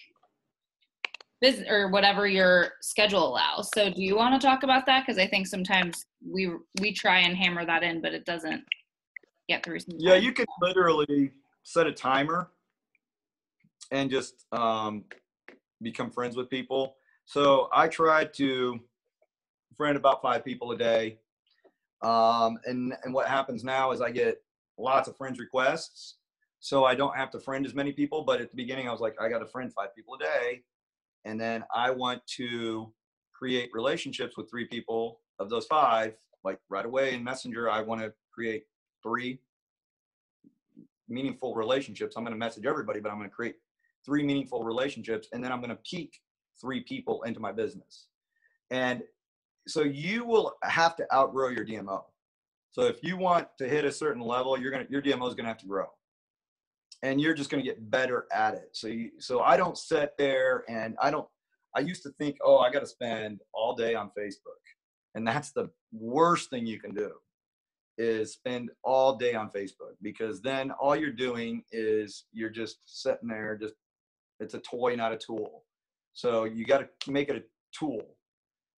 business or whatever your schedule allows. So do you want to talk about that? Because I think sometimes we try and hammer that in, but it doesn't get through. Yeah, you could literally set a timer and just become friends with people. So I try to friend about 5 people a day. And what happens now is I get lots of friends requests. So I don't have to friend as many people. But at the beginning, I was like, I got to friend 5 people a day. And then I want to create relationships with 3 people of those 5, like right away in Messenger. I want to create 3 meaningful relationships. I'm going to message everybody, but I'm going to create 3 meaningful relationships. And then I'm going to peak 3 people into my business. And so you will have to outgrow your DMO. So if you want to hit a certain level, your DMO is going to have to grow. And you're just going to get better at it. So I don't sit there and I used to think, oh, I got to spend all day on Facebook. And that's the worst thing you can do, is spend all day on Facebook, because then all you're doing is you're just sitting there, it's a toy, not a tool. So you got to make it a tool.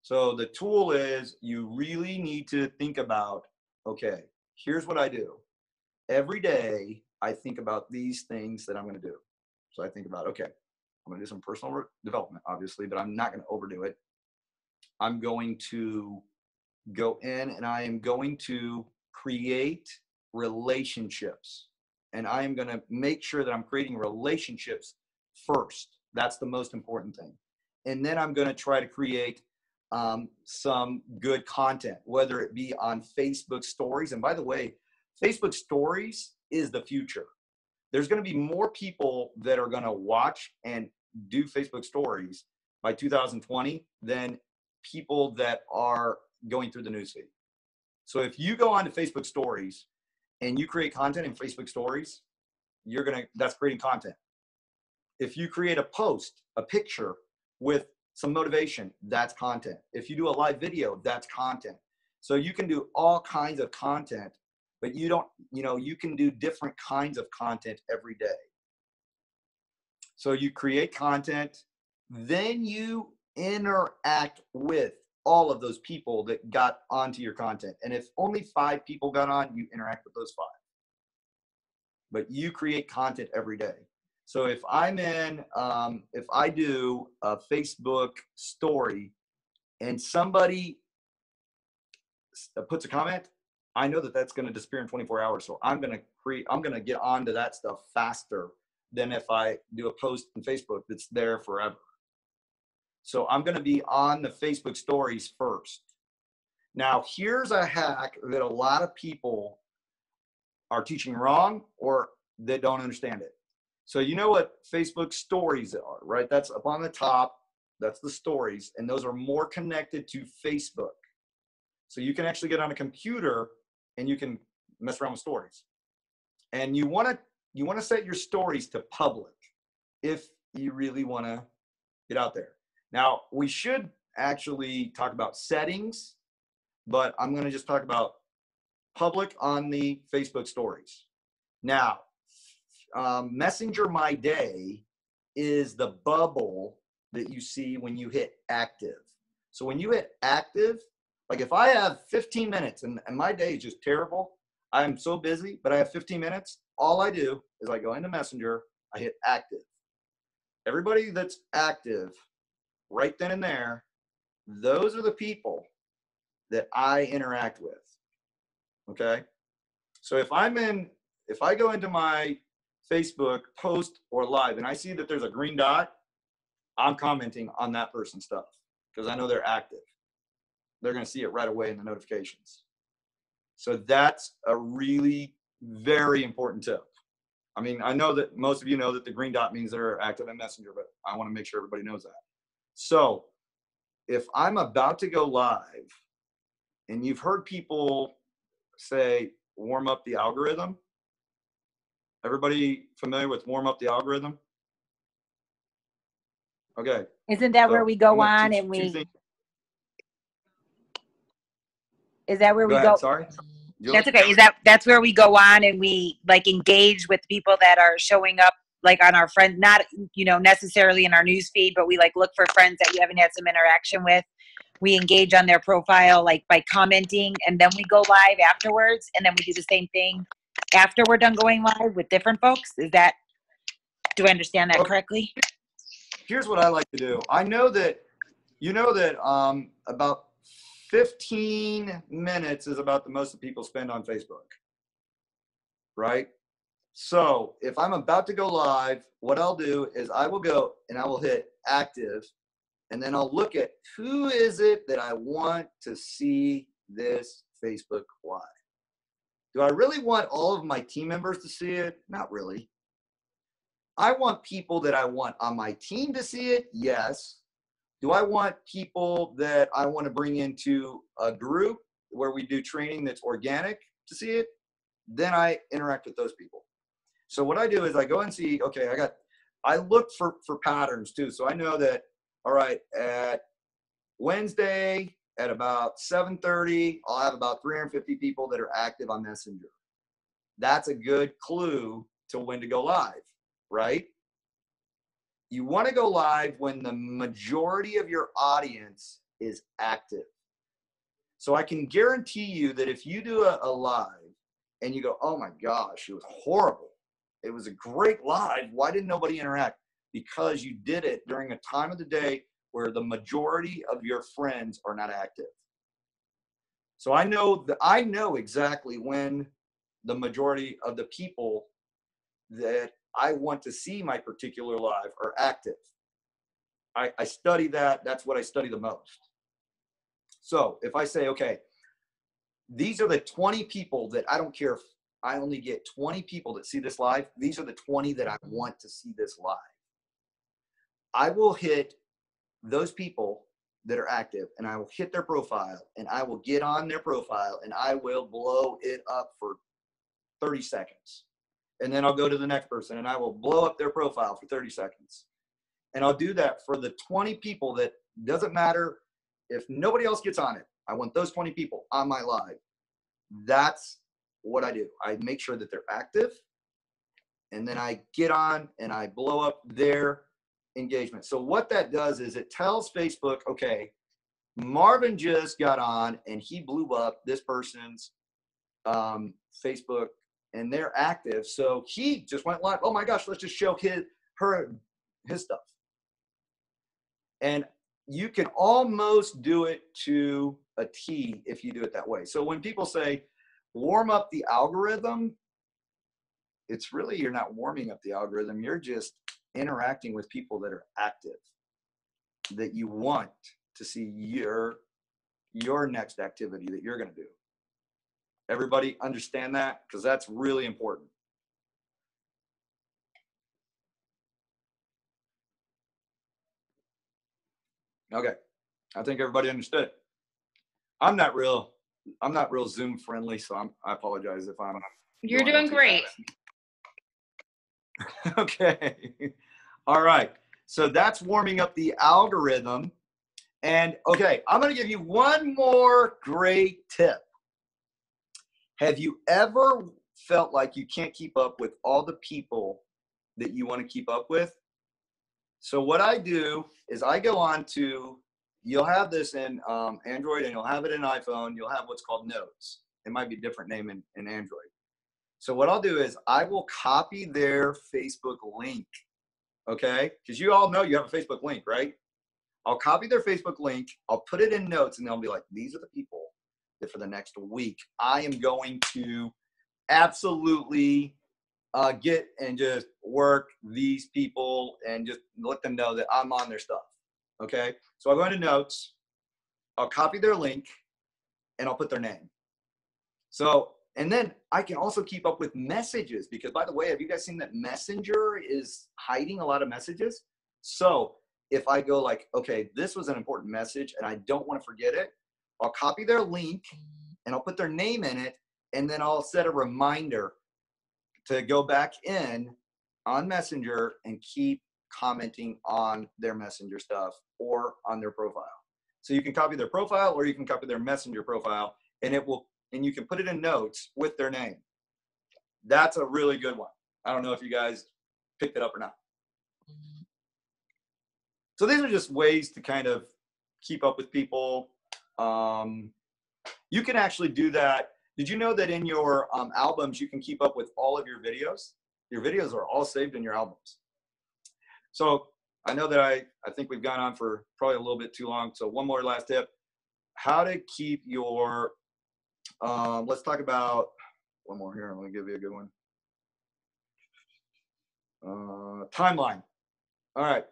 So the tool is you really need to think about, okay, here's what I do. Every day I think about these things that I'm going to do. So I think about, okay, I'm going to do some personal development, obviously, but I'm not going to overdo it. I'm going to go in and I am going to create relationships. and I am going to make sure that I'm creating relationships first. That's the most important thing. And then I'm going to try to create some good content, whether it be on Facebook stories. And by the way, Facebook stories is the future. There's going to be more people that are going to watch and do Facebook stories by 2020 than people that are going through the newsfeed. So if you go onto Facebook stories and you create content in Facebook stories, that's creating content. If you create a post, a picture with some motivation, that's content. If you do a live video, that's content. So you can do all kinds of content, but you can do different kinds of content every day. So you create content, then you interact with all of those people that got onto your content. And if only 5 people got on, you interact with those 5. But you create content every day. So if if I do a Facebook story and somebody puts a comment, I know that that's going to disappear in 24 hours. So I'm going to get onto that stuff faster than if I do a post on Facebook that's there forever. So I'm going to be on the Facebook stories first. Now, here's a hack that a lot of people are teaching wrong or they don't understand it. So you know what Facebook stories are, right? That's up on the top. That's the stories. And those are more connected to Facebook. So you can actually get on a computer and you can mess around with stories. And you want to set your stories to public if you really want to get out there. Now, we should actually talk about settings, but I'm going to just talk about public on the Facebook stories. Now, Messenger My Day is the bubble that you see when you hit active. So when you hit active, like if I have 15 minutes and my day is just terrible, I'm so busy, but I have 15 minutes, all I do is I go into Messenger, I hit active. Everybody that's active right then and there, those are the people that I interact with. Okay? So if I go into my Facebook post or live and I see that there's a green dot, I'm commenting on that person's stuff because I know they're active. They're going to see it right away in the notifications. So that's a really very important tip. I mean, I know that most of you know that the green dot means they're active in Messenger, but I want to make sure everybody knows that. So if I'm about to go live and you've heard people say, warm up the algorithm. Everybody familiar with warm up the algorithm? Okay. Isn't that where we go on and we? Is that where we go? Sorry. That's okay. That's where we go on and we like engage with people that are showing up like on our friend, not necessarily in our news feed, but we like look for friends that we haven't had some interaction with. We engage on their profile like by commenting, and then we go live afterwards, and then we do the same thing after we're done going live with different folks. Do I understand that correctly? Here's what I like to do. I know that about 15 minutes is about the most that people spend on Facebook, right? So if I'm about to go live, what I'll do is I will go and I will hit active, and then I'll look at who is it that I want to see this Facebook live. Do I really want all of my team members to see it? Not really. I want people that I want on my team to see it, yes. Do I want people that I want to bring into a group where we do training that's organic to see it? Then I interact with those people. So what I do is I go and see, okay, I look for patterns too. So I know that, all right, at Wednesday at about 7:30, I'll have about 350 people that are active on Messenger. That's a good clue to when to go live, right? You want to go live when the majority of your audience is active. So I can guarantee you that if you do a live and you go, oh my gosh, it was horrible. It was a great live. Why didn't nobody interact? Because you did it during a time of the day where the majority of your friends are not active. So I know exactly when the majority of the people that I want to see my particular live are active. I study that. That's what I study the most. So if I say, okay, these are the 20 people that I don't care if I only get 20 people that see this live. These are the 20 that I want to see this live. I will hit those people that are active and I will hit their profile and I will get on their profile and I will blow it up for 30 seconds. And then I'll go to the next person and I will blow up their profile for 30 seconds. And I'll do that for the 20 people that doesn't matter if nobody else gets on it. I want those 20 people on my live. That's what I do. I make sure that they're active and then I get on and I blow up their engagement. So what that does is it tells Facebook, okay, Marvin just got on and he blew up this person's Facebook and they're active. So he just went live. Oh my gosh, let's just show his stuff. And you can almost do it to a T if you do it that way. So when people say warm up the algorithm, it's really, you're not warming up the algorithm. You're just interacting with people that are active, that you want to see your next activity that you're going to do. Everybody understand that? Because that's really important. Okay, I think everybody understood. I'm not real Zoom friendly, so I apologize if I'm. You're doing great. Okay. All right. So that's warming up the algorithm. And okay, I'm going to give you one more great tip. Have you ever felt like you can't keep up with all the people that you want to keep up with? So what I do is I go on to, you'll have this in Android and you'll have it in iPhone. You'll have what's called Notes. It might be a different name in Android. So what I'll do is I will copy their Facebook link, okay? Because you all know you have a Facebook link, right? I'll copy their Facebook link. I'll put it in Notes and they'll be like, these are the people that for the next week, I am going to absolutely get and just work these people and just let them know that I'm on their stuff, okay? So I'll go into Notes, I'll copy their link, and I'll put their name. So, and then I can also keep up with messages because, by the way, have you guys seen that Messenger is hiding a lot of messages? So if I go like, okay, this was an important message and I don't want to forget it, I'll copy their link and I'll put their name in it, and then I'll set a reminder to go back in on Messenger and keep commenting on their Messenger stuff or on their profile. So you can copy their profile or you can copy their Messenger profile and and you can put it in Notes with their name. That's a really good one. I don't know if you guys picked it up or not. So these are just ways to kind of keep up with people. You can actually do that. Did you know that in your albums, you can keep up with all of your videos? Your videos are all saved in your albums. So I know that I think we've gone on for probably a little bit too long. So one more last tip, how to keep your, let's talk about one more here. I'm going to give you a good one. Timeline. All right.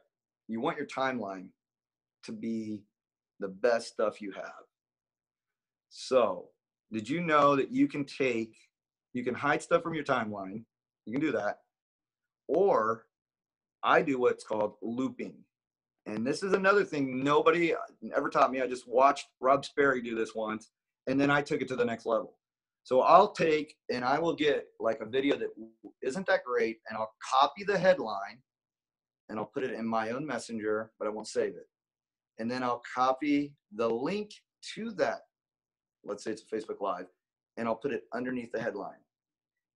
You want your timeline to be the best stuff you have. So did you know that you can hide stuff from your timeline? You can do that. Or I do what's called looping. And this is another thing nobody ever taught me. I just watched Rob Sperry do this once, and then I took it to the next level. So I'll take and I will get like a video that isn't that great, and I'll copy the headline and I'll put it in my own Messenger, but I won't save it. And then I'll copy the link to that. Let's say it's a Facebook Live, and I'll put it underneath the headline.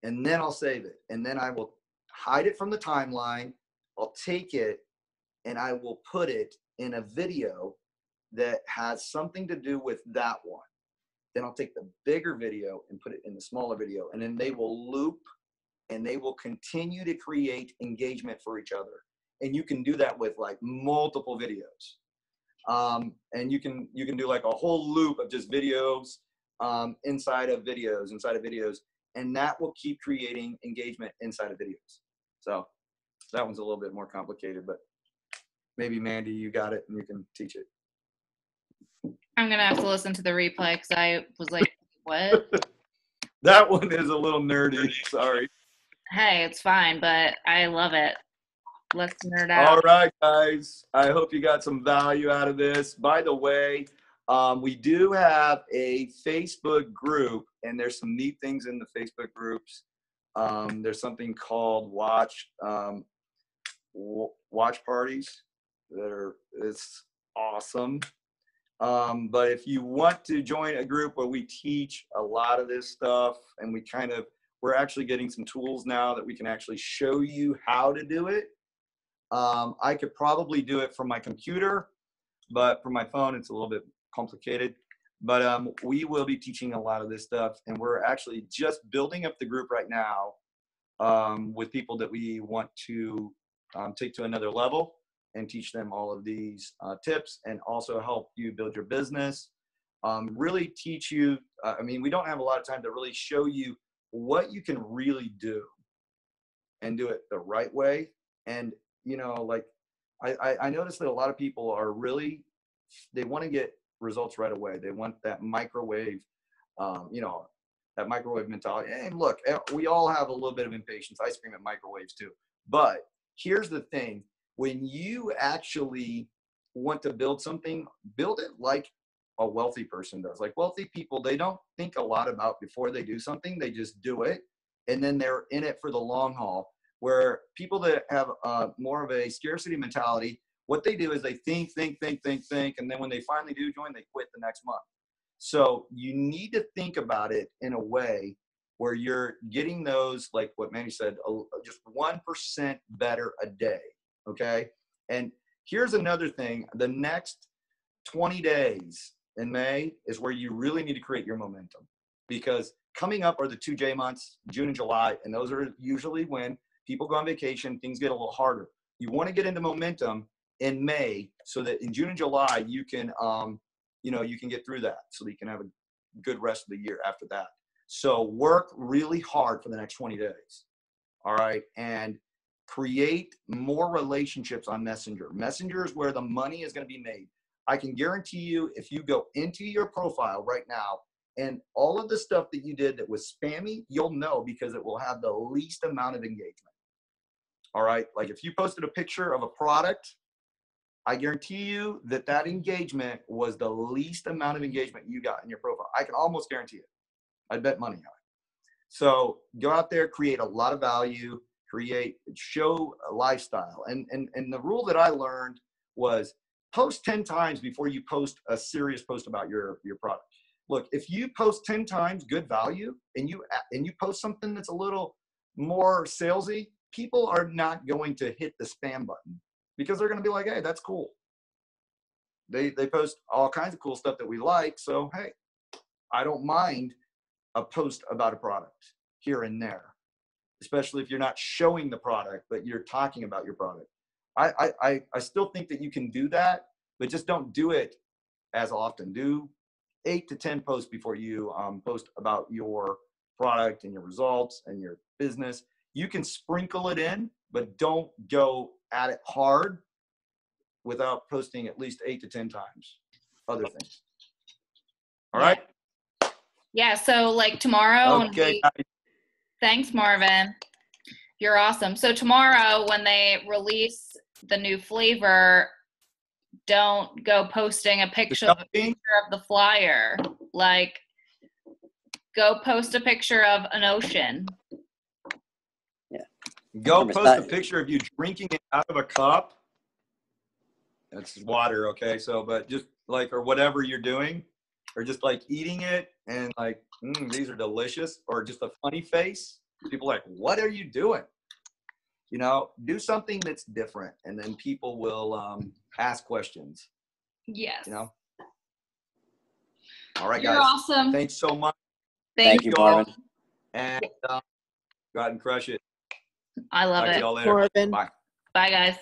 And then I'll save it. And then I will hide it from the timeline. I'll take it and I will put it in a video that has something to do with that one. Then I'll take the bigger video and put it in the smaller video. And then they will loop and they will continue to create engagement for each other. And you can do that with like multiple videos. And you can do like a whole loop of just videos inside of videos, and that will keep creating engagement inside of videos. So that one's a little bit more complicated, but maybe Mandy, you got it and you can teach it. I'm gonna have to listen to the replay because I was like, what? That one is a little nerdy. Sorry. Hey, it's fine, but I love it. Let's nerd out. All right, guys. I hope you got some value out of this. By the way, we do have a Facebook group, and there's some neat things in the Facebook groups. There's something called watch parties it's awesome. But if you want to join a group where we teach a lot of this stuff, and we're actually getting some tools now that we can actually show you how to do it. I could probably do it from my computer, but from my phone, it's a little bit complicated. But we will be teaching a lot of this stuff, and we're actually just building up the group right now with people that we want to take to another level and teach them all of these tips, and also help you build your business. Really teach you, we don't have a lot of time to really show you what you can really do and do it the right way. And, I noticed that a lot of people are they want to get results right away. They want that microwave, that microwave mentality. And look, we all have a little bit of impatience. I scream at microwaves too. But here's the thing. When you actually want to build something, build it like a wealthy person does. Like wealthy people, they don't think a lot about before they do something. They just do it. And then they're in it for the long haul. Where people that have more of a scarcity mentality, what they do is they think. And then when they finally do join, they quit the next month. So you need to think about it in a way where you're getting those, like what Mandy said, just 1% better a day. Okay. And here's another thing. The next 20 days in May is where you really need to create your momentum, because coming up are the 2J months, June and July. And those are usually when people go on vacation, things get a little harder. You want to get into momentum in May so that in June and July, you can, you can get through that so that you can have a good rest of the year after that. So work really hard for the next 20 days. All right. And create more relationships on Messenger. Messenger is where the money is going to be made. I can guarantee you, if you go into your profile right now and all of the stuff that you did that was spammy, you'll know, because it will have the least amount of engagement. All right. Like if you posted a picture of a product, I guarantee you that that engagement was the least amount of engagement you got in your profile. I can almost guarantee it. I'd bet money on it. So go out there, create a lot of value, show a lifestyle. And the rule that I learned was post 10 times before you post a serious post about your product. Look, if you post 10 times good value and you post something that's a little more salesy, people are not going to hit the spam button, because they're going to be like, hey, that's cool. They post all kinds of cool stuff that we like. So, hey, I don't mind a post about a product here and there, especially if you're not showing the product, but you're talking about your product. I still think that you can do that, but just don't do it as often. Do 8 to 10 posts before you post about your product and your results and your business. You can sprinkle it in, but don't go at it hard without posting at least 8 to 10 times other things. All right? Yeah, so like tomorrow. Okay. Thanks, Marvin. You're awesome. So tomorrow when they release the new flavor, don't go posting a picture of the flyer. Like, go post a picture of an ocean. Yeah. Go post a picture of you drinking it out of a cup. That's water, okay? So, but just like, or whatever you're doing, or just like eating it and like, these are delicious, or just a funny face. People are like, what are you doing? Do something that's different, and then people will ask questions. Yes. All right, You're guys. Awesome. Thanks so much. Thank you, Marvin. And go out and crush it. I love it. Talk to y'all later. Marvin. Bye. Bye, guys.